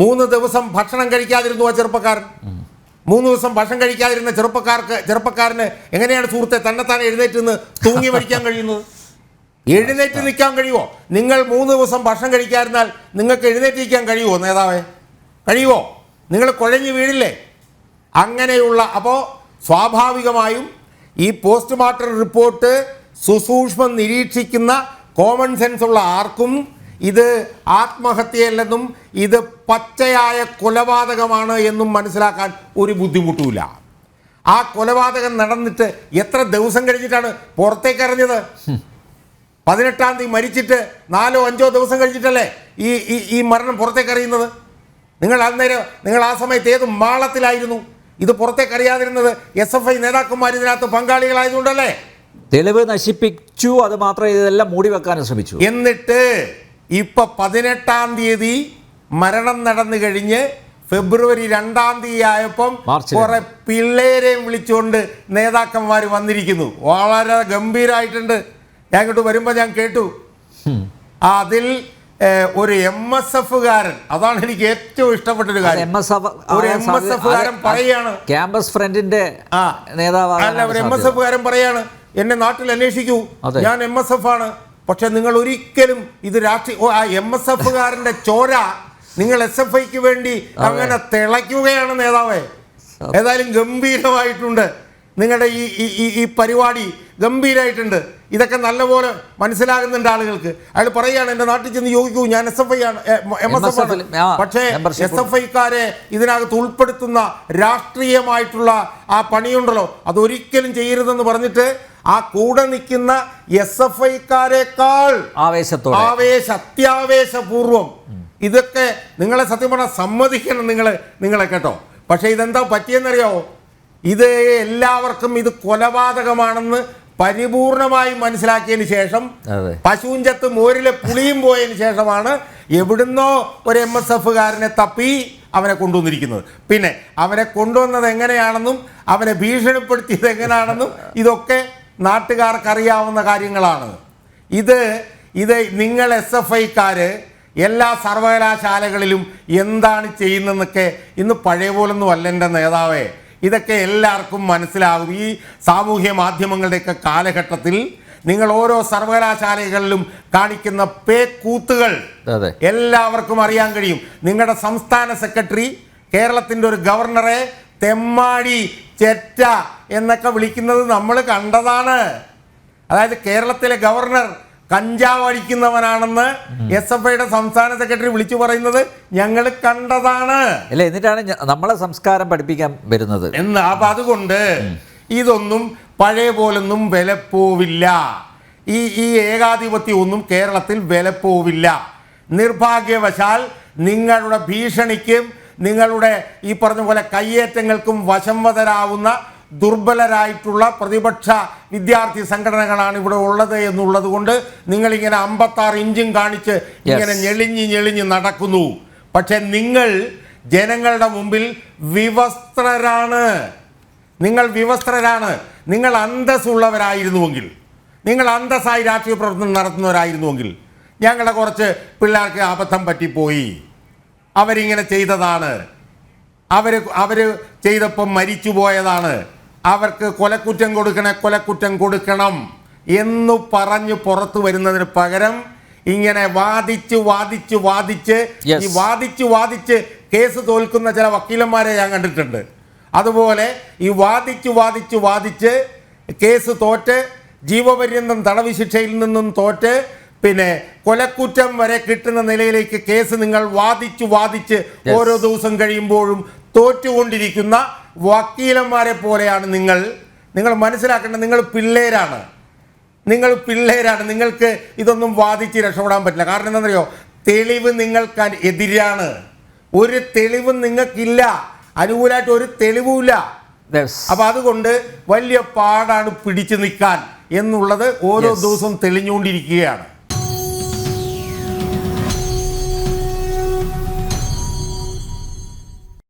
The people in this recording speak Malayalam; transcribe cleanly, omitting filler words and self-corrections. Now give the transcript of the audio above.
3 ദിവസം ഭക്ഷണം കഴിക്കാതിരുന്നു ആ ചെറുപ്പക്കാരൻ. 3 ദിവസം ഭക്ഷണം കഴിക്കാതിരുന്ന ചെറുപ്പക്കാരന് എങ്ങനെയാണ് സുഹൃത്തെ തന്നെത്താൻ എഴുന്നേറ്റ് നിന്ന് തൂങ്ങി മരിക്കാൻ കഴിയുന്നത്? എഴുന്നേറ്റ് നിൽക്കാൻ കഴിയുമോ? നിങ്ങൾ 3 ദിവസം ഭക്ഷണം കഴിക്കാതിരുന്നാൽ നിങ്ങൾക്ക് എഴുന്നേറ്റ് നിൽക്കാൻ കഴിയുമോ നേതാവേ? കഴിയുമോ? നിങ്ങൾ കുഴഞ്ഞു വീഴില്ലേ? അങ്ങനെയുള്ള അപ്പോൾ സ്വാഭാവികമായും ഈ പോസ്റ്റ്മോർട്ടം റിപ്പോർട്ട് സുസൂക്ഷ്മം നിരീക്ഷിക്കുന്ന കോമൺ സെൻസ് ഉള്ള ആർക്കും ഇത് ആത്മഹത്യയല്ലെന്നും ഇത് പച്ചയായ കൊലപാതകമാണ് എന്നും മനസ്സിലാക്കാൻ ഒരു ബുദ്ധിമുട്ടുമില്ല. ആ കൊലപാതകം നടന്നിട്ട് എത്ര ദിവസം കഴിഞ്ഞിട്ടാണ് പുറത്തേക്ക് അറിഞ്ഞത്? 18-ാം തീയതി മരിച്ചിട്ട് 4-5 ദിവസം കഴിഞ്ഞിട്ടല്ലേ ഈ മരണം പുറത്തേക്ക് അറിയുന്നത്? നിങ്ങൾ ആ സമയത്ത് ഏത് മാളത്തിലായിരുന്നു? ഇത് പുറത്തേക്ക് അറിയാതിരുന്നത് SFI നേതാക്കന്മാർ ഇതിനകത്ത് പങ്കാളികളായതുകൊണ്ടല്ലേ? തെളിവ് നശിപ്പിച്ചു, അത് മാത്രമേ ഇതെല്ലാം മൂടി വെക്കാനും ശ്രമിച്ചു. എന്നിട്ട് ഇപ്പൊ 18-ാം തീയതി മരണം നടന്നു കഴിഞ്ഞ് ഫെബ്രുവരി 2-ാം തീയതി ആയപ്പം കുറെ പിള്ളേരെയും വിളിച്ചുകൊണ്ട് നേതാക്കന്മാർ വന്നിരിക്കുന്നു. വളരെ ഗംഭീരമായിട്ടുണ്ട്. ഞാൻ ഇങ്ങോട്ട് വരുമ്പോൾ ഞാൻ കേട്ടു, അതിൽ ഒരു MSFകാരൻ, അതാണ് എനിക്ക് ഏറ്റവും ഇഷ്ടപ്പെട്ടൊരു കാര്യം. ഒരു MSFകാരൻ പറയാണ്, ക്യാമ്പസ് ഫ്രണ്ടിന്റെ നേതാവാണ്. അല്ല, ഒരു MSFകാരൻ പറയാണ്, എന്നെ നാട്ടിൽ അന്വേഷിക്കൂ, ഞാൻ MSF ആണ്. പക്ഷെ നിങ്ങൾ ഒരിക്കലും ഇത് രാഷ്ട്രീയ MSFകാരന്റെ ചോര നിങ്ങൾ SFIക്ക് വേണ്ടി അങ്ങനെ തിളയ്ക്കുകയാണ് നേതാവേ. ഏതായാലും ഗംഭീരമായിട്ടുണ്ട് നിങ്ങളുടെ ഈ പരിപാടി, ഗംഭീരമായിട്ടുണ്ട്. ഇതൊക്കെ നല്ലപോലെ മനസ്സിലാകുന്നുണ്ട് ആളുകൾക്ക്. അയാൾ പറയുകയാണ്, എൻ്റെ നാട്ടിൽ ചെന്ന് ചോദിക്കൂ, ഞാൻ SFI ആണ്, MSF ആണ്. പക്ഷേ SFIക്കാരെ ഇതിനകത്ത് ഉൾപ്പെടുത്തുന്ന രാഷ്ട്രീയമായിട്ടുള്ള ആ പണിയുണ്ടല്ലോ, അതൊരിക്കലും ചെയ്യരുതെന്ന് പറഞ്ഞിട്ട് ആ കൂടെ നിൽക്കുന്ന SFIക്കാരെക്കാൾ അത്യാവേശപൂർവം ഇതൊക്കെ നിങ്ങളെ സത്യം പറഞ്ഞാൽ സമ്മതിക്കണം നിങ്ങളെ കേട്ടോ. പക്ഷേ ഇതെന്താ പറ്റിയെന്നറിയാമോ? ഇത് എല്ലാവർക്കും ഇത് കൊലപാതകമാണെന്ന് പരിപൂർണമായി മനസ്സിലാക്കിയതിന് ശേഷം, പശുവിൻചത്ത് മോരിലെ പുളിയും പോയതിന് ശേഷമാണ് എവിടുന്നോ ഒരു MSFകാരനെ തപ്പി അവനെ കൊണ്ടുവന്നിരിക്കുന്നത്. പിന്നെ അവനെ കൊണ്ടുവന്നത് എങ്ങനെയാണെന്നും അവനെ ഭീഷണിപ്പെടുത്തിയത് എങ്ങനെയാണെന്നും ഇതൊക്കെ നാട്ടുകാർക്കറിയാവുന്ന കാര്യങ്ങളാണ്. ഇത് നിങ്ങൾ SFIക്കാർ എല്ലാ സർവകലാശാലകളിലും എന്താണ് ചെയ്യുന്നതെന്നൊക്കെ ഇന്ന് പഴയ പോലൊന്നും അല്ല എൻ്റെ നേതാവേ. ഇതൊക്കെ എല്ലാവർക്കും മനസ്സിലാകും. ഈ സാമൂഹ്യ മാധ്യമങ്ങളുടെയൊക്കെ കാലഘട്ടത്തിൽ നിങ്ങൾ ഓരോ സർവകലാശാലകളിലും കാണിക്കുന്ന പേക്കൂത്തുകൾ എല്ലാവർക്കും അറിയാൻ കഴിയും. നിങ്ങളുടെ സംസ്ഥാന സെക്രട്ടറി കേരളത്തിൻ്റെ ഒരു ഗവർണറെ തെമ്മാടി, ചെറ്റ എന്നൊക്കെ വിളിക്കുന്നത് നമ്മൾ കണ്ടതാണ്. അതായത് കേരളത്തിലെ ഗവർണർ കഞ്ചാവ് അടിക്കുന്നവനാണെന്ന് SFIയുടെ സംസ്ഥാന സെക്രട്ടറി വിളിച്ചു പറയുന്നത് ഞങ്ങൾ കണ്ടതാണ്. അല്ല, എന്നിട്ടാണ് നമ്മളെ സംസ്കാരം പഠിപ്പിക്കാൻ വരുന്നത് എന്ന്. അപ്പൊ അതുകൊണ്ട് ഇതൊന്നും പഴയ പോലൊന്നും വിലപ്പോവില്ല. ഈ ഏകാധിപത്യം ഒന്നും കേരളത്തിൽ വിലപ്പോവില്ല. നിർഭാഗ്യവശാൽ നിങ്ങളുടെ ഭീഷണിക്കും നിങ്ങളുടെ ഈ പറഞ്ഞ പോലെ കയ്യേറ്റങ്ങൾക്കും വശംവദരാവുന്ന ദുർബലരായിട്ടുള്ള പ്രതിപക്ഷ വിദ്യാർത്ഥി സംഘടനകളാണ് ഇവിടെ ഉള്ളത് എന്നുള്ളത് കൊണ്ട് നിങ്ങളിങ്ങനെ 56 ഇഞ്ചും കാണിച്ച് ഇങ്ങനെ ഞെളിഞ്ഞ് നടക്കുന്നു. പക്ഷെ നിങ്ങൾ ജനങ്ങളുടെ മുമ്പിൽ വിവസ്ത്രരാണ്. നിങ്ങൾ അന്തസ്സുള്ളവരായിരുന്നുവെങ്കിൽ, നിങ്ങൾ അന്തസ്സായി രാഷ്ട്രീയ പ്രവർത്തനം നടത്തുന്നവരായിരുന്നുവെങ്കിൽ, ഞങ്ങളുടെ കുറച്ച് പിള്ളേർക്ക് അബദ്ധം പറ്റിപ്പോയി, അവരിങ്ങനെ ചെയ്തതാണ്, അവർ ചെയ്തപ്പം മരിച്ചു പോയതാണ്, അവർക്ക് കൊലക്കുറ്റം കൊടുക്കണം എന്നു പറഞ്ഞ് പുറത്തു വരുന്നതിന് പകരം ഇങ്ങനെ വാദിച്ച് കേസ് തോൽക്കുന്ന ചില വക്കീലന്മാരെ ഞാൻ കണ്ടിട്ടുണ്ട്. അതുപോലെ ഈ വാദിച്ച് കേസ് തോറ്റ് ജീവപര്യന്തം തടവ് ശിക്ഷയിൽ നിന്നും തോറ്റ് പിന്നെ കൊലക്കുറ്റം വരെ കിട്ടുന്ന നിലയിലേക്ക് കേസ് നിങ്ങൾ വാദിച്ച് ഓരോ ദിവസം കഴിയുമ്പോഴും തോറ്റുകൊണ്ടിരിക്കുന്ന വക്കീലന്മാരെ പോലെയാണ് നിങ്ങൾ മനസ്സിലാക്കേണ്ടത്. നിങ്ങൾ പിള്ളേരാണ്. നിങ്ങൾക്ക് ഇതൊന്നും വാദിച്ച് രക്ഷപ്പെടാൻ പറ്റില്ല. കാരണം എന്താണെന്നറിയോ? തെളിവ് നിങ്ങൾക്ക് എതിരാണ്. ഒരു തെളിവും നിങ്ങൾക്കില്ല, അനുകൂലമായിട്ട് ഒരു തെളിവുമില്ല. അപ്പം അതുകൊണ്ട് വലിയ പാടാണ് പിടിച്ചു നിൽക്കാൻ എന്നുള്ളത് ഓരോ ദിവസവും തെളിഞ്ഞുകൊണ്ടിരിക്കുകയാണ്.